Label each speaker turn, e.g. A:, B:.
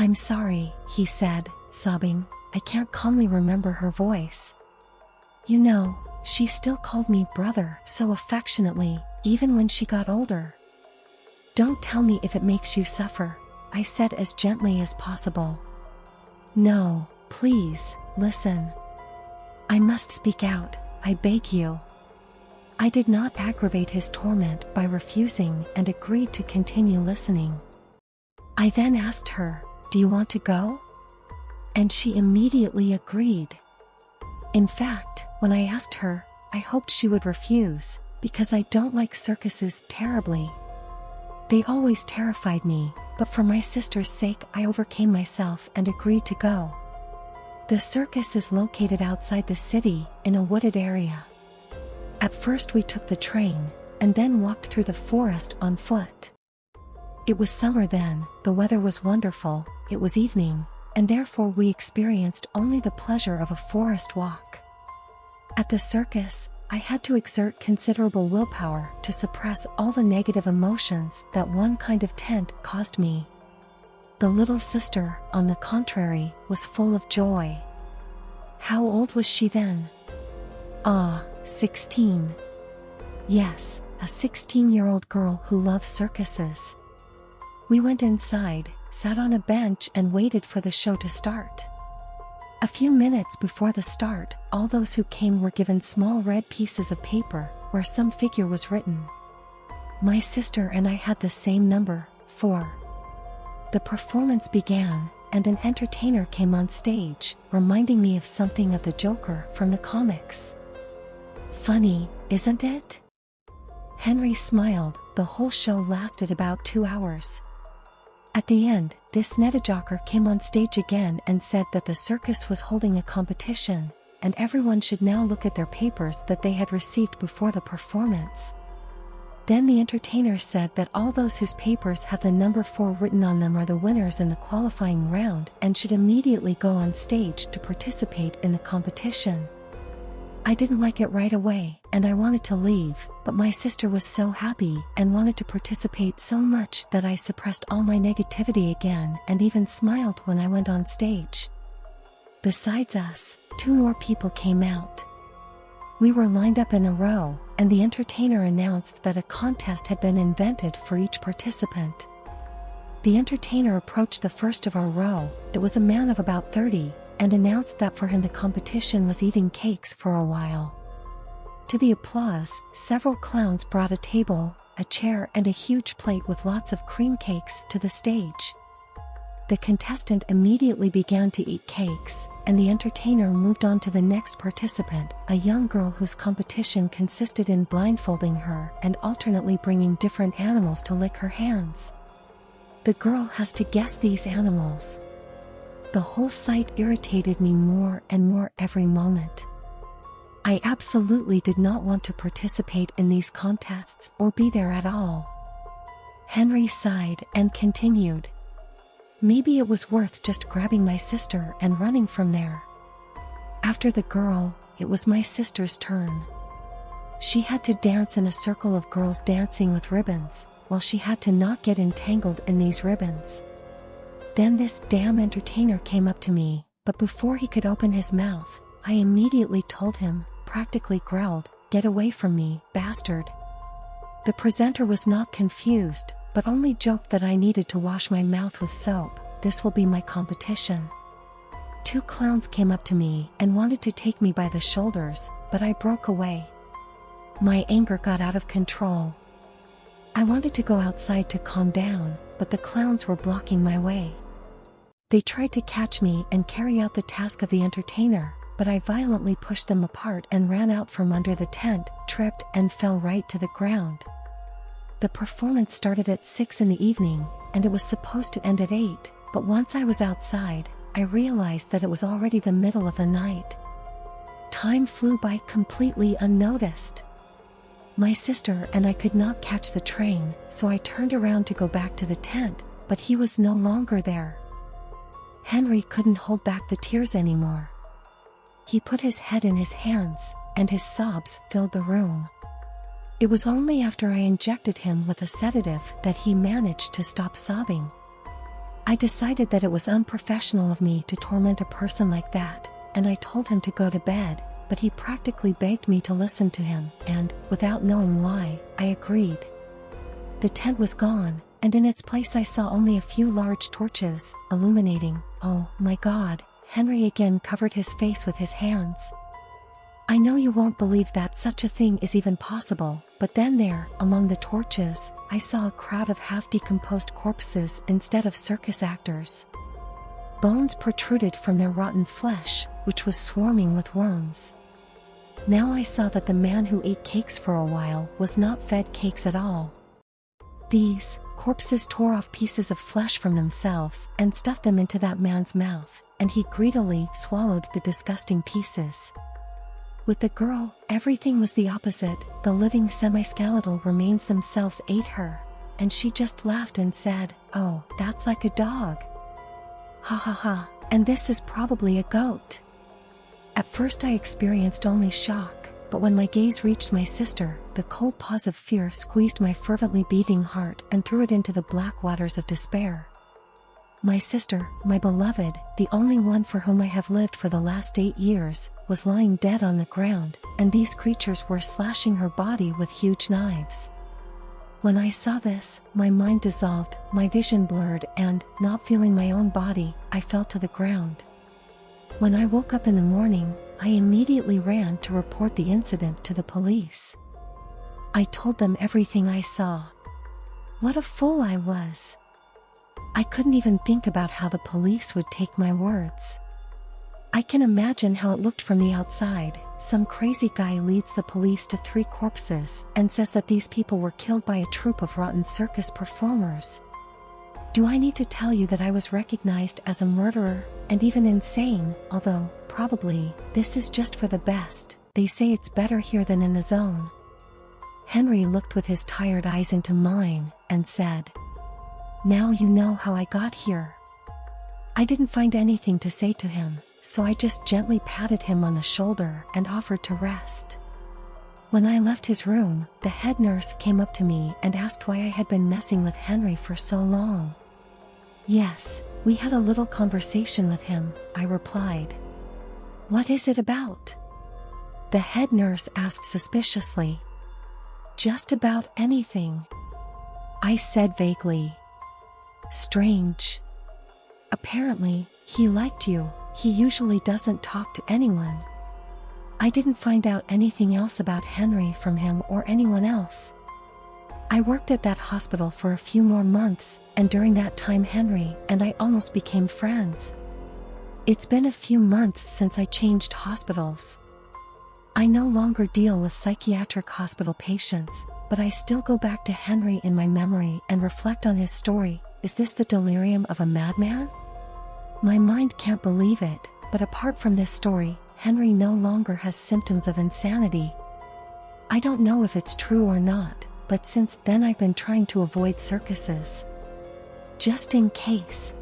A: "I'm sorry," he said, sobbing. I can't calmly remember her voice. "You know, she still called me brother so affectionately, even when she got older." "Don't tell me if it makes you suffer," I said as gently as possible. "No, please, listen. I must speak out, I beg you." I did not aggravate his torment by refusing and agreed to continue listening. I then asked her, "Do you want to go?" And she immediately agreed. In fact, when I asked her, I hoped she would refuse, because I don't like circuses terribly. They always terrified me, but for my sister's sake I overcame myself and agreed to go. The circus is located outside the city, in a wooded area. At first we took the train, and then walked through the forest on foot. It was summer then, the weather was wonderful, it was evening, and therefore we experienced only the pleasure of a forest walk. At the circus, I had to exert considerable willpower to suppress all the negative emotions that one kind of tent caused me. The little sister, on the contrary, was full of joy. How old was she then? 16. Yes, a 16-year-old girl who loves circuses. We went inside, sat on a bench and waited for the show to start. A few minutes before the start, all those who came were given small red pieces of paper, where some figure was written. My sister and I had the same number, 4. The performance began, and an entertainer came on stage, reminding me of something of the Joker from the comics. Funny, isn't it? Henry smiled. The whole show lasted about 2 hours. At the end, this Netajoker came on stage again and said that the circus was holding a competition, and everyone should now look at their papers that they had received before the performance. Then the entertainer said that all those whose papers have the number 4 written on them are the winners in the qualifying round and should immediately go on stage to participate in the competition. I didn't like it right away, and I wanted to leave, but my sister was so happy and wanted to participate so much that I suppressed all my negativity again and even smiled when I went on stage. Besides us, 2 more people came out. We were lined up in a row, and the entertainer announced that a contest had been invented for each participant. The entertainer approached the first of our row. It was a man of about 30, and announced that for him the competition was eating cakes for a while. To the applause, several clowns brought a table, a chair and a huge plate with lots of cream cakes to the stage. The contestant immediately began to eat cakes, and the entertainer moved on to the next participant, a young girl whose competition consisted in blindfolding her and alternately bringing different animals to lick her hands. The girl has to guess these animals. The whole sight irritated me more and more every moment. I absolutely did not want to participate in these contests or be there at all. Henry sighed and continued. Maybe it was worth just grabbing my sister and running from there. After the girl, it was my sister's turn. She had to dance in a circle of girls dancing with ribbons, while she had to not get entangled in these ribbons. Then this damn entertainer came up to me, but before he could open his mouth, I immediately told him, practically growled, "Get away from me, bastard." The presenter was not confused, but only joked that I needed to wash my mouth with soap. This will be my competition. 2 clowns came up to me and wanted to take me by the shoulders, but I broke away. My anger got out of control. I wanted to go outside to calm down, but the clowns were blocking my way. They tried to catch me and carry out the task of the entertainer, but I violently pushed them apart and ran out from under the tent, tripped and fell right to the ground. The performance started at 6 in the evening, and it was supposed to end at 8, but once I was outside, I realized that it was already the middle of the night. Time flew by completely unnoticed. My sister and I could not catch the train, so I turned around to go back to the tent, but he was no longer there. Henry couldn't hold back the tears anymore. He put his head in his hands, and his sobs filled the room. It was only after I injected him with a sedative that he managed to stop sobbing. I decided that it was unprofessional of me to torment a person like that, and I told him to go to bed, but he practically begged me to listen to him, and, without knowing why, I agreed. The tent was gone, and in its place I saw only a few large torches, illuminating. Oh my God, Henry again covered his face with his hands. I know you won't believe that such a thing is even possible, but then there, among the torches, I saw a crowd of half-decomposed corpses instead of circus actors. Bones protruded from their rotten flesh, which was swarming with worms. Now I saw that the man who ate cakes for a while was not fed cakes at all. These corpses tore off pieces of flesh from themselves and stuffed them into that man's mouth, and he greedily swallowed the disgusting pieces. With the girl, everything was the opposite. The living semi-skeletal remains themselves ate her, and she just laughed and said, "Oh, that's like a dog. Ha ha ha, and this is probably a goat." At first I experienced only shock, but when my gaze reached my sister, the cold paws of fear squeezed my fervently beating heart and threw it into the black waters of despair. My sister, my beloved, the only one for whom I have lived for the last 8 years, was lying dead on the ground, and these creatures were slashing her body with huge knives. When I saw this, my mind dissolved, my vision blurred, and, not feeling my own body, I fell to the ground. When I woke up in the morning, I immediately ran to report the incident to the police. I told them everything I saw. What a fool I was. I couldn't even think about how the police would take my words. I can imagine how it looked from the outside. Some crazy guy leads the police to 3 corpses and says that these people were killed by a troupe of rotten circus performers. Do I need to tell you that I was recognized as a murderer, and even insane, although, probably, this is just for the best. They say it's better here than in the zone. Henry looked with his tired eyes into mine, and said, "Now you know how I got here." I didn't find anything to say to him, so I just gently patted him on the shoulder and offered to rest. When I left his room, the head nurse came up to me and asked why I had been messing with Henry for so long. "Yes, we had a little conversation with him," I replied. "What is it about?" The head nurse asked suspiciously. "Just about anything," I said vaguely. "Strange. Apparently, he liked you. He usually doesn't talk to anyone." I didn't find out anything else about Henry from him or anyone else. I worked at that hospital for a few more months, and during that time Henry and I almost became friends. It's been a few months since I changed hospitals. I no longer deal with psychiatric hospital patients, but I still go back to Henry in my memory and reflect on his story. Is this the delirium of a madman? My mind can't believe it, but apart from this story, Henry no longer has symptoms of insanity. I don't know if it's true or not, but since then I've been trying to avoid circuses. Just in case.